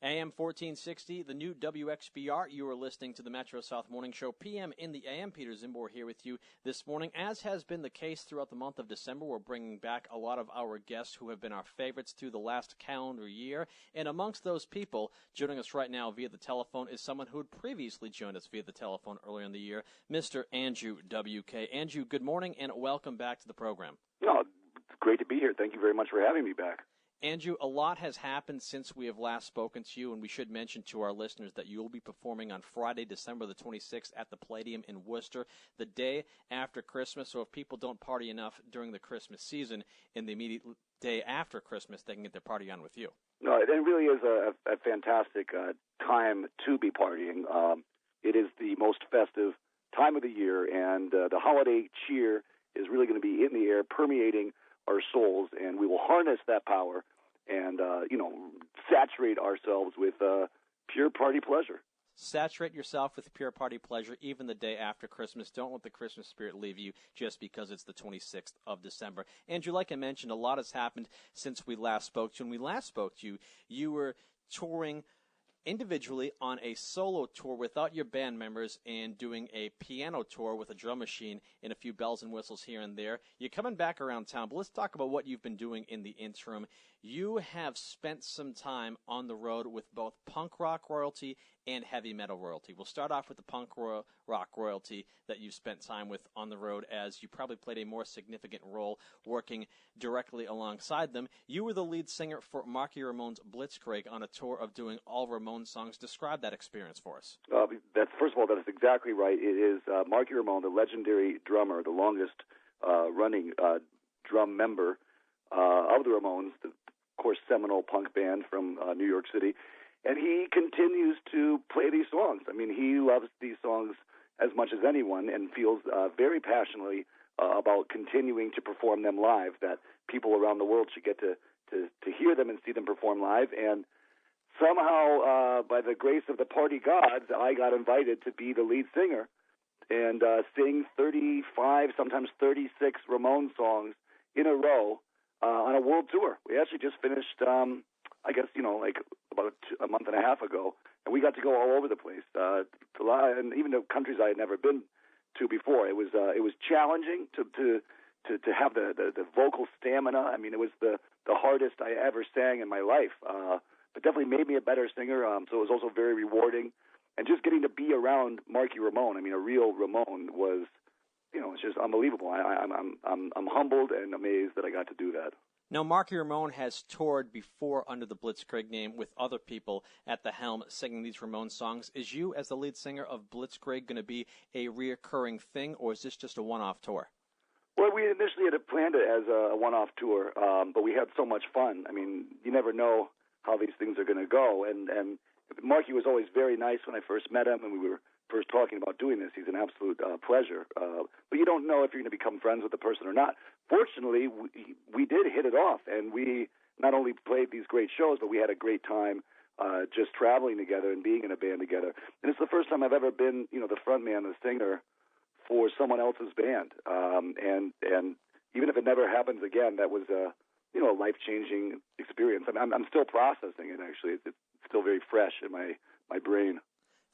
AM 1460, the new WXBR. You are listening to the Metro South Morning Show, PM in the AM. Peter Zimbor here with you this morning. As has been the case throughout the month of December, we're bringing back a lot of our guests who have been our favorites through the last calendar year. And amongst those people, joining us right now via the telephone is someone who had previously joined us via the telephone earlier in the year, Mr. Andrew W.K. Andrew, good morning and welcome back to the program. No, it's great to be here. Thank you very much for having me back. Andrew, a lot has happened since we have last spoken to you, and we should mention to our listeners that you will be performing on Friday, December the 26th at the Palladium in Worcester, the day after Christmas. So if people don't party enough during the Christmas season, in the immediate day after Christmas, they can get their party on with you. No, it really is a fantastic time to be partying. It is the most festive time of the year, and the holiday cheer is really going to be in the air, permeating our souls, and we will harness that power and, saturate ourselves with pure party pleasure. Saturate yourself with pure party pleasure even the day after Christmas. Don't let the Christmas spirit leave you just because it's the 26th of December. Andrew, like I mentioned, a lot has happened since we last spoke to you. When we last spoke to you, you were touring individually on a solo tour without your band members and doing a piano tour with a drum machine and a few bells and whistles here and there. You're coming back around town, but let's talk about what you've been doing in the interim. You have spent some time on the road with both punk rock royalty and heavy metal royalty. We'll start off with the punk rock royalty that you've spent time with on the road, as you probably played a more significant role working directly alongside them. You were the lead singer for Marky Ramone's Blitzkrieg on a tour of doing all Ramone songs. Describe that experience for us. First of all, that is exactly right. It is Marky Ramone, the legendary drummer, the longest running drum member of the Ramones, the, of course, seminal punk band from New York City. And he continues to play these songs. I mean, he loves these songs as much as anyone and feels very passionately about continuing to perform them live, that people around the world should get to hear them and see them perform live. And somehow, by the grace of the party gods, I got invited to be the lead singer and sing 35, sometimes 36 Ramone songs in a row on a world tour. We actually just finished, I guess, like about a month and a half ago, and we got to go all over the place, and even to countries I had never been to before. It was challenging to have the vocal stamina. I mean, it was the hardest I ever sang in my life, but definitely made me a better singer. So it was also very rewarding, and just getting to be around Marky Ramone. I mean, a real Ramone was, it's just unbelievable. I'm humbled and amazed that I got to do that. Now, Marky Ramone has toured before under the Blitzkrieg name with other people at the helm singing these Ramone songs. Is you, as the lead singer of Blitzkrieg, going to be a reoccurring thing, or is this just a one-off tour? Well, we initially had planned it as a one-off tour, but we had so much fun. I mean, you never know how these things are going to go. And Marky was always very nice when I first met him, and we were first talking about doing this. He's an absolute pleasure. But you don't know if you're going to become friends with the person or not. Fortunately, we did hit it off, and we not only played these great shows, but we had a great time just traveling together and being in a band together. And it's the first time I've ever been, the front man, the singer for someone else's band. And even if it never happens again, that was a life-changing experience. I'm still processing it, actually. It's still very fresh in my brain.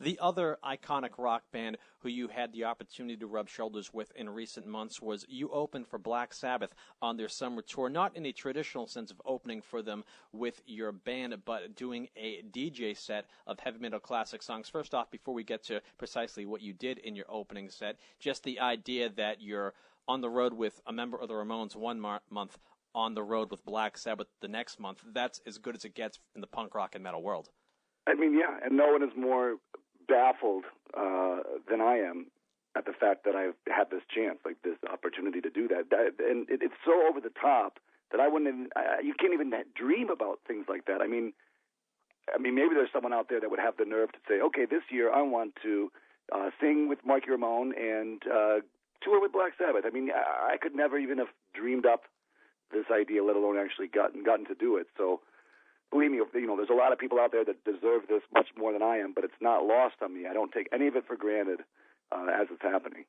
The other iconic rock band who you had the opportunity to rub shoulders with in recent months was you opened for Black Sabbath on their summer tour, not in a traditional sense of opening for them with your band, but doing a DJ set of heavy metal classic songs. First off, before we get to precisely what you did in your opening set, just the idea that you're on the road with a member of the Ramones one month, on the road with Black Sabbath the next month, that's as good as it gets in the punk rock and metal world. I mean, yeah, and no one is more baffled than I am at the fact that I've had this chance, like this opportunity to do that. And it's so over the top that I wouldn't even, you can't even dream about things like that. I mean, maybe there's someone out there that would have the nerve to say, okay, this year I want to sing with Marky Ramone and tour with Black Sabbath. I mean, I could never even have dreamed up this idea, let alone actually gotten to do it. So believe me, there's a lot of people out there that deserve this much more than I am, but it's not lost on me. I don't take any of it for granted as it's happening.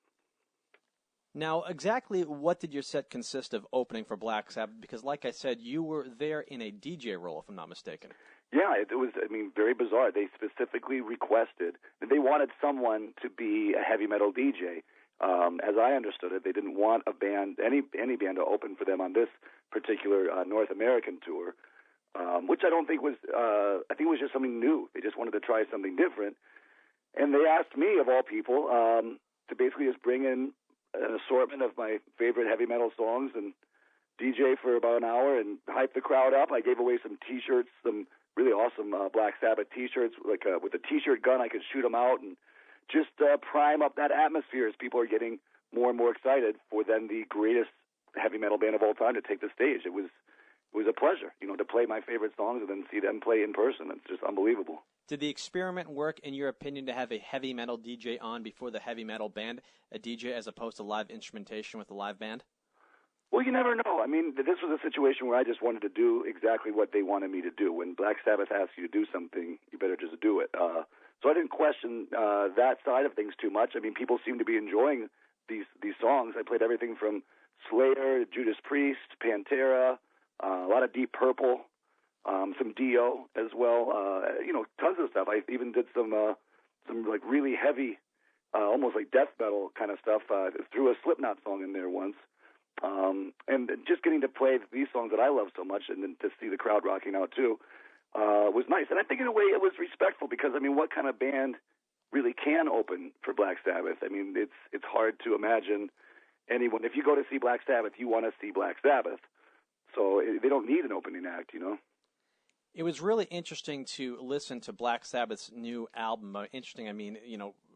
Now, exactly what did your set consist of opening for Black Sabbath? Because like I said, you were there in a DJ role, if I'm not mistaken. Yeah, it was, I mean, very bizarre. They specifically requested, they wanted someone to be a heavy metal DJ. As I understood it, they didn't want a band, any band to open for them on this particular North American tour, which I don't think was, I think it was just something new. They just wanted to try something different. And they asked me, of all people, to basically just bring in an assortment of my favorite heavy metal songs and DJ for about an hour and hype the crowd up. I gave away some T-shirts, some really awesome Black Sabbath T-shirts, like with a T-shirt gun. I could shoot them out and just prime up that atmosphere as people are getting more and more excited for then the greatest heavy metal band of all time to take the stage. It was a pleasure, to play my favorite songs and then see them play in person. It's just unbelievable. Did the experiment work, in your opinion, to have a heavy metal DJ on before the heavy metal band, a DJ as opposed to live instrumentation with the live band? Well, you never know. I mean, this was a situation where I just wanted to do exactly what they wanted me to do. When Black Sabbath asks you to do something, you better just do it. So I didn't question that side of things too much. I mean, people seem to be enjoying these songs. I played everything from Slayer, Judas Priest, Pantera, a lot of Deep Purple, some Dio as well. Tons of stuff. I even did some like really heavy, almost like death metal kind of stuff. Threw a Slipknot song in there once. And just getting to play these songs that I love so much and then to see the crowd rocking out too, was nice. And I think in a way it was respectful because, I mean, what kind of band really can open for Black Sabbath? I mean, it's hard to imagine anyone. If you go to see Black Sabbath, you want to see Black Sabbath. So they don't need an opening act, It was really interesting to listen to Black Sabbath's new album. Interesting, I mean,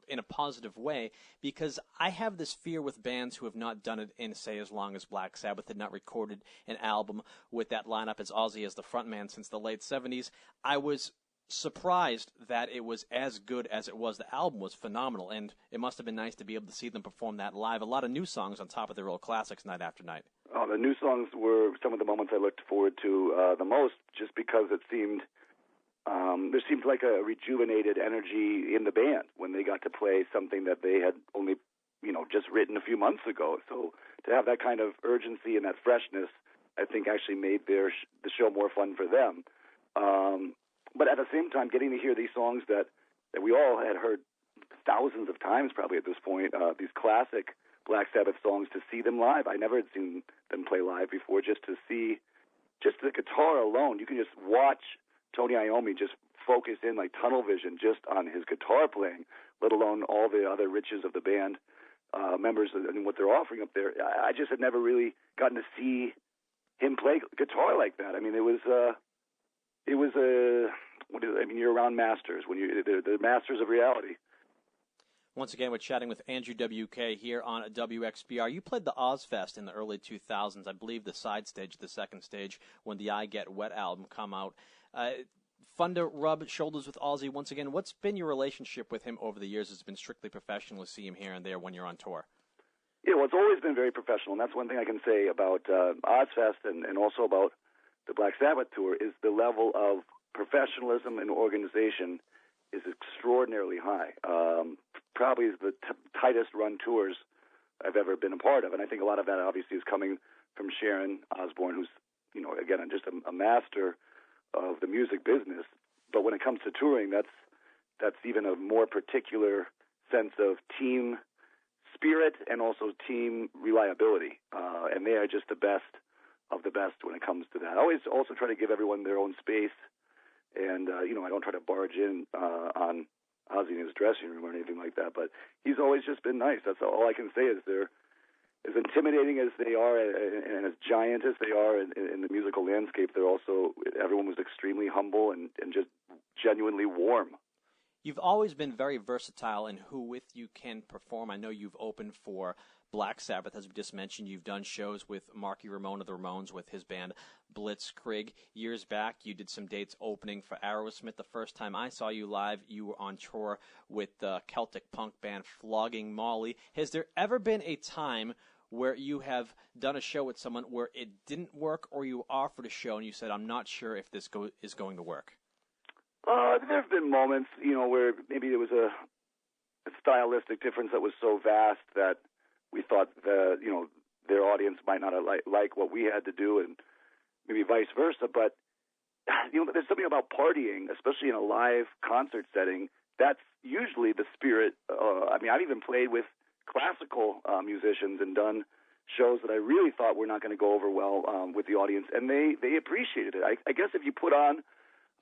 in a positive way, because I have this fear with bands who have not done it in, say, as long as Black Sabbath, had not recorded an album with that lineup as Ozzy as the frontman since the late 70s. I was surprised that it was as good as it was. The album was phenomenal, and it must have been nice to be able to see them perform that live. A lot of new songs on top of their old classics night after night. Oh, the new songs were some of the moments I looked forward to the most, just because it seemed there seemed like a rejuvenated energy in the band when they got to play something that they had only, just written a few months ago. So to have that kind of urgency and that freshness, I think actually made the show more fun for them. But at the same time, getting to hear these songs that we all had heard thousands of times probably at this point, these classic Black Sabbath songs, to see them live. I never had seen them play live before. Just to see just the guitar alone, you can just watch Tony Iommi just focus in like tunnel vision just on his guitar playing, let alone all the other riches of the band members and what they're offering up there. I just had never really gotten to see him play guitar like that. I mean, you're around masters when they're masters of reality. Once again, we're chatting with Andrew WK here on WXBR. You played the Ozfest in the early 2000s, I believe the side stage, the second stage, when the I Get Wet album come out. Fun to rub shoulders with Ozzy once again. What's been your relationship with him over the years? It's been strictly professional to see him here and there when you're on tour. Yeah, well, it's always been very professional, and that's one thing I can say about Ozfest and also about the Black Sabbath tour is the level of professionalism and organization is extraordinarily high. Probably the tightest run tours I've ever been a part of, and I think a lot of that obviously is coming from Sharon Osbourne, who's, again, just a master of the music business. But when it comes to touring, that's even a more particular sense of team spirit and also team reliability. And they are just the best of the best when it comes to that. I always also try to give everyone their own space. And, I don't try to barge in on Ozzy in his dressing room or anything like that. But he's always just been nice. That's all I can say is they're as intimidating as they are and as giant as they are in the musical landscape, everyone was extremely humble and just genuinely warm. You've always been very versatile in who with you can perform. I know you've opened for Black Sabbath, as we just mentioned. You've done shows with Marky Ramone of the Ramones with his band Blitzkrieg. Years back, you did some dates opening for Aerosmith. The first time I saw you live, you were on tour with the Celtic punk band Flogging Molly. Has there ever been a time where you have done a show with someone where it didn't work, or you offered a show and you said, I'm not sure if this is going to work? There have been moments, where maybe there was a stylistic difference that was so vast that we thought their audience might not like what we had to do, and maybe vice versa. But there's something about partying, especially in a live concert setting. That's usually the spirit. I've even played with classical musicians and done shows that I really thought were not going to go over well with the audience, and they appreciated it. I guess if you put on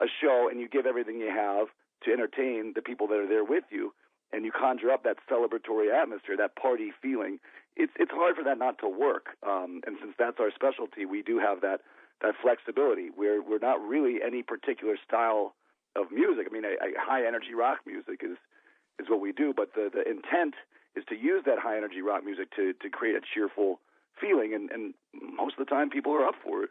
a show and you give everything you have to entertain the people that are there with you, and you conjure up that celebratory atmosphere, that party feeling, it's hard for that not to work. And since that's our specialty, we do have that flexibility. We're not really any particular style of music. I mean, a high-energy rock music is what we do, but the intent is to use that high-energy rock music to create a cheerful feeling, and most of the time people are up for it.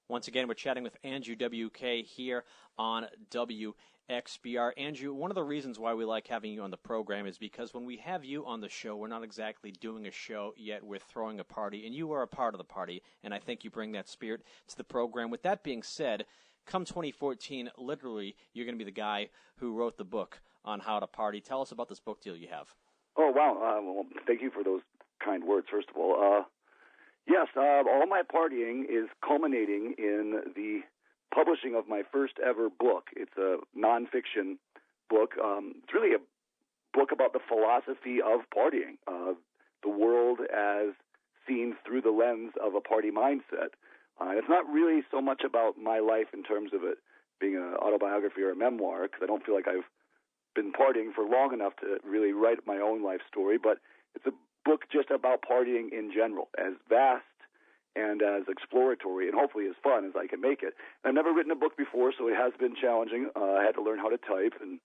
Once again, we're chatting with Andrew WK here on WXBR. Andrew, one of the reasons why we like having you on the program is because when we have you on the show, we're not exactly doing a show yet, we're throwing a party, and you are a part of the party, and I think you bring that spirit to the program. With that being said, come 2014, literally, you're going to be the guy who wrote the book on how to party. Tell us about this book deal you have. Oh, wow. Well, thank you for those kind words, first of all. Yes, all my partying is culminating in the publishing of my first ever book. It's a nonfiction book. It's really a book about the philosophy of partying, the world as seen through the lens of a party mindset. It's not really so much about my life in terms of it being an autobiography or a memoir, because I don't feel like I've been partying for long enough to really write my own life story, but it's a book just about partying in general, as vast and as exploratory and hopefully as fun as I can make it. I've never written a book before, so it has been challenging. I had to learn how to type and,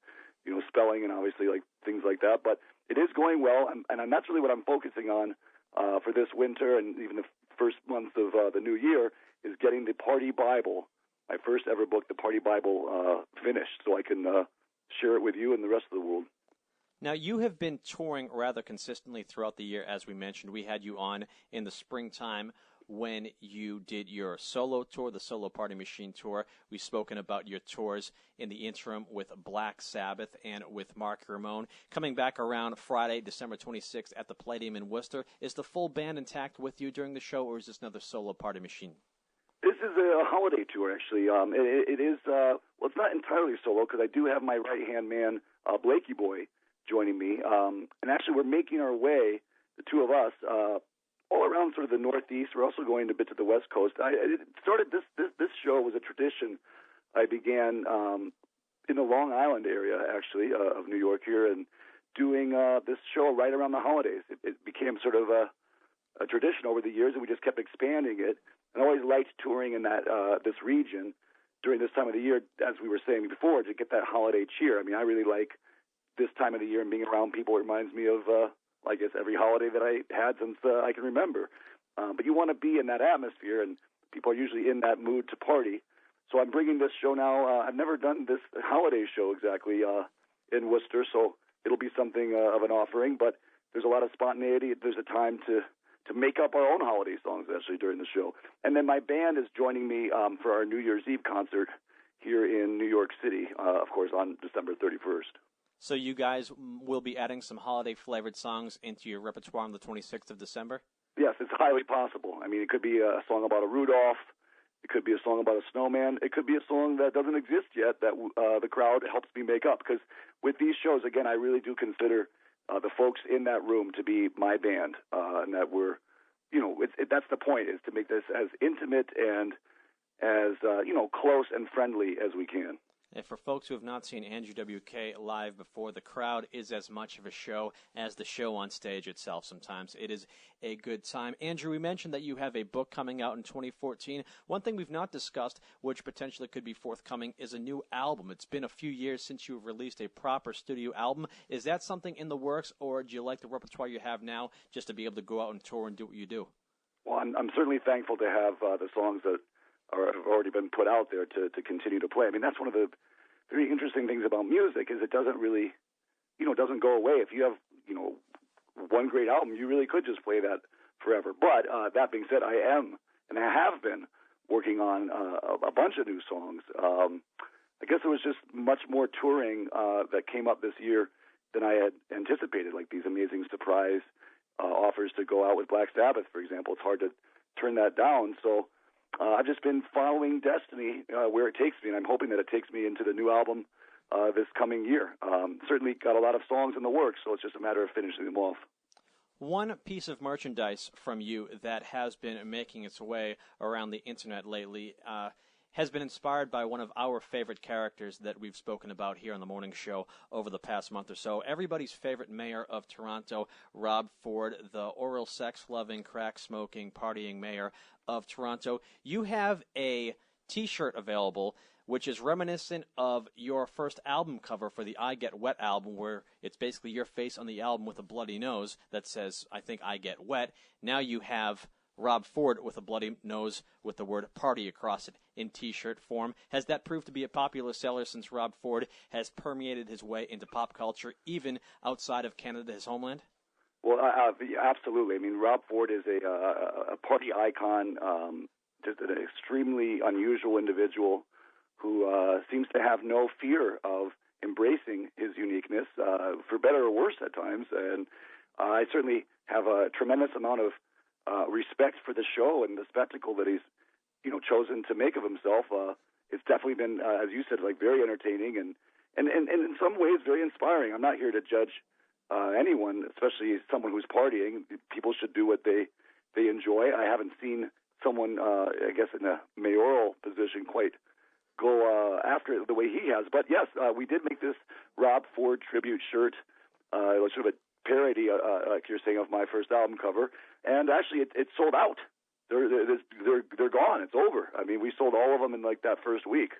spelling and obviously like things like that, but it is going well, and that's really what I'm focusing on for this winter and even the first month of the new year is getting the Party Bible, my first ever book, the Party Bible, finished so I can share it with you and the rest of the world. Now, you have been touring rather consistently throughout the year, as we mentioned. We had you on in the springtime when you did your solo tour, the Solo Party Machine Tour. We've spoken about your tours in the interim with Black Sabbath and with Marky Ramone. Coming back around Friday, December 26th at the Palladium in Worcester, is the full band intact with you during the show, or is this another Solo Party Machine? This is a holiday tour, actually. It is, it's not entirely solo because I do have my right-hand man, Blakey Boy, joining me. And actually, we're making our way, the two of us, all around sort of the Northeast. We're also going a bit to the West Coast. It started, this show was a tradition I began in the Long Island area, actually, of New York here, and doing this show right around the holidays. It became sort of a tradition over the years, and we just kept expanding it. And I always liked touring in that this region during this time of the year, as we were saying before, to get that holiday cheer. I mean, I really like this time of the year, and being around people reminds me of, I guess, every holiday that I had since I can remember. But you want to be in that atmosphere, and people are usually in that mood to party. So I'm bringing this show now. I've never done this holiday show exactly in Worcester, so it'll be something of an offering. But there's a lot of spontaneity. There's a time to make up our own holiday songs, actually, during the show. And then my band is joining me for our New Year's Eve concert here in New York City, of course, on December 31st. So you guys will be adding some holiday-flavored songs into your repertoire on the 26th of December? Yes, it's highly possible. I mean, it could be a song about a Rudolph. It could be a song about a snowman. It could be a song that doesn't exist yet that the crowd helps me make up. Because with these shows, again, I really do consider the folks in that room to be my band, and that we're, that's the point, is to make this as intimate and as, close and friendly as we can. And for folks who have not seen Andrew WK live before, the crowd is as much of a show as the show on stage itself sometimes. It is a good time. Andrew, we mentioned that you have a book coming out in 2014. One thing we've not discussed, which potentially could be forthcoming, is a new album. It's been a few years since you've released a proper studio album. Is that something in the works, or do you like the repertoire you have now just to be able to go out and tour and do what you do? Well, I'm certainly thankful to have the songs that have already been put out there to continue to play. I mean, that's one of the very interesting things about music, is it doesn't really, doesn't go away. If you have, one great album, you really could just play that forever. But that being said, I am, and I have been, working on a bunch of new songs. I guess it was just much more touring that came up this year than I had anticipated, like these amazing surprise offers to go out with Black Sabbath, for example. It's hard to turn that down. So I've just been following destiny where it takes me, and I'm hoping that it takes me into the new album this coming year. Certainly got a lot of songs in the works, so it's just a matter of finishing them off. One piece of merchandise from you that has been making its way around the internet lately has been inspired by one of our favorite characters that we've spoken about here on the morning show over the past month or so. Everybody's favorite mayor of Toronto, Rob Ford, the oral sex-loving, crack-smoking, partying mayor of Toronto. You have a T-shirt available which is reminiscent of your first album cover for the I Get Wet album, where it's basically your face on the album with a bloody nose that says, I think I get wet. Now you have Rob Ford with a bloody nose with the word party across it in T-shirt form. Has that proved to be a popular seller since Rob Ford has permeated his way into pop culture, even outside of Canada, his homeland? Well, absolutely. I mean, Rob Ford is a party icon, just an extremely unusual individual who seems to have no fear of embracing his uniqueness, for better or worse at times. And I certainly have a tremendous amount of respect for the show and the spectacle that he's, chosen to make of himself. It's definitely been, as you said, like very entertaining and in some ways very inspiring. I'm not here to judge anyone, especially someone who's partying. People should do what they enjoy. I haven't seen someone, I guess, in a mayoral position quite go after it the way he has. But yes, we did make this Rob Ford tribute shirt. It was sort of a parody, like you're saying, of my first album cover. And actually, it sold out. They're gone. It's over. I mean, we sold all of them in like that first week.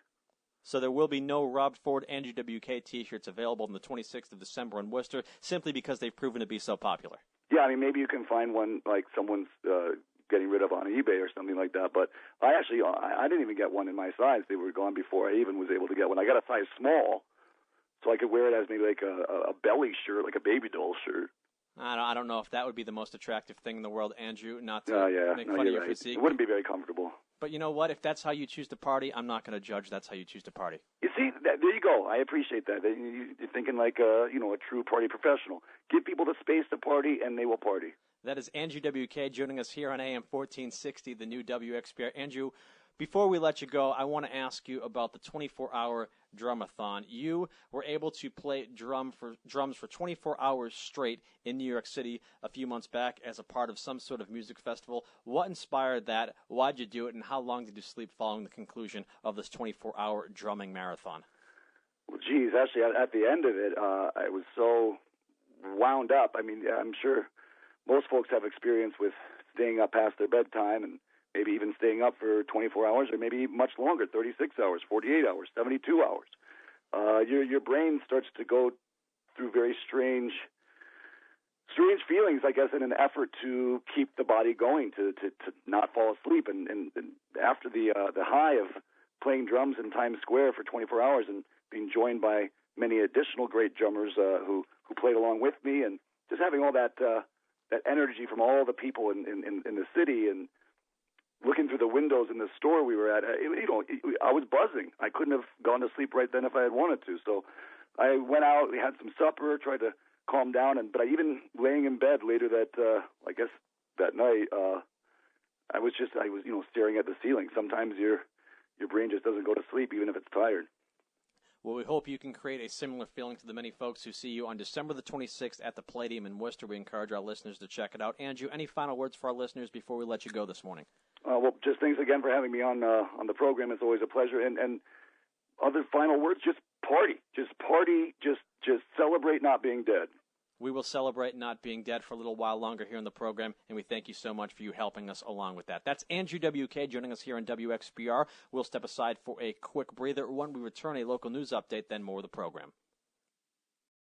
So there will be no Rob Ford and GWK T-shirts available on the 26th of December in Worcester, simply because they've proven to be so popular. Yeah, I mean, maybe you can find one like someone's getting rid of on eBay or something like that. But I didn't even get one in my size. They were gone before I even was able to get one. I got a size small, so I could wear it as maybe like a belly shirt, like a baby doll shirt. I don't know if that would be the most attractive thing in the world, Andrew, not to make fun of your physique. It wouldn't be very comfortable. But you know what? If that's how you choose to party, I'm not going to judge. That's how you choose to party. You see, there you go. I appreciate that. You're thinking like a true party professional. Give people the space to party, and they will party. That is Andrew WK joining us here on AM 1460, the new WXPR. Andrew, before we let you go, I want to ask you about the 24-hour drumathon. You were able to play drums for 24 hours straight in New York City a few months back as a part of some sort of music festival. What inspired that? Why'd you do it? And how long did you sleep following the conclusion of this 24-hour drumming marathon? Well, geez, actually, at the end of it, I was so wound up. I mean, I'm sure most folks have experience with staying up past their bedtime and maybe even staying up for 24 hours or maybe much longer, 36 hours, 48 hours, 72 hours. Your brain starts to go through very strange feelings, I guess, in an effort to keep the body going, to not fall asleep. And after the high of playing drums in Times Square for 24 hours and being joined by many additional great drummers who played along with me, and just having all that energy from all the people in the city, and looking through the windows in the store we were at, I was buzzing. I couldn't have gone to sleep right then if I had wanted to. So I went out, we had some supper, tried to calm down, but I even laying in bed later that night, I was staring at the ceiling. Sometimes your brain just doesn't go to sleep even if it's tired. Well, we hope you can create a similar feeling to the many folks who see you on December the 26th at the Palladium in Worcester. We encourage our listeners to check it out. Andrew, any final words for our listeners before we let you go this morning? Well, just thanks again for having me on the program. It's always a pleasure. And other final words, just party. Just party. Just celebrate not being dead. We will celebrate not being dead for a little while longer here in the program, and we thank you so much for you helping us along with that. That's Andrew WK joining us here on WXPR. We'll step aside for a quick breather. When we return, a local news update, then more of the program.